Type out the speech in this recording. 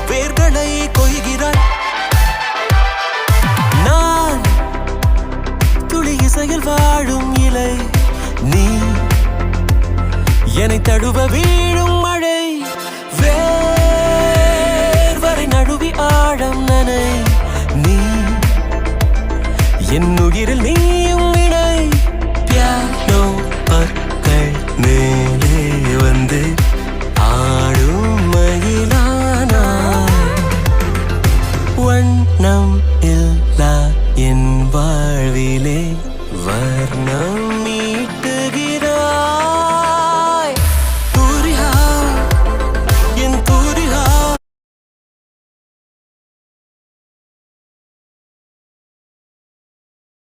வேர்களை கொய்கிறாய். நான் துளி இசையில் வாழும் இலை, நீ என்னை தழுவ வீழும் மழை. வேர்வரை நழுவி ஆழம் நனை, நீ என் உயிரில் நீயும் இணை. பியானோ பற்கள் மேலே வந்து ஆடும் மயிலானாய். வண்ணம்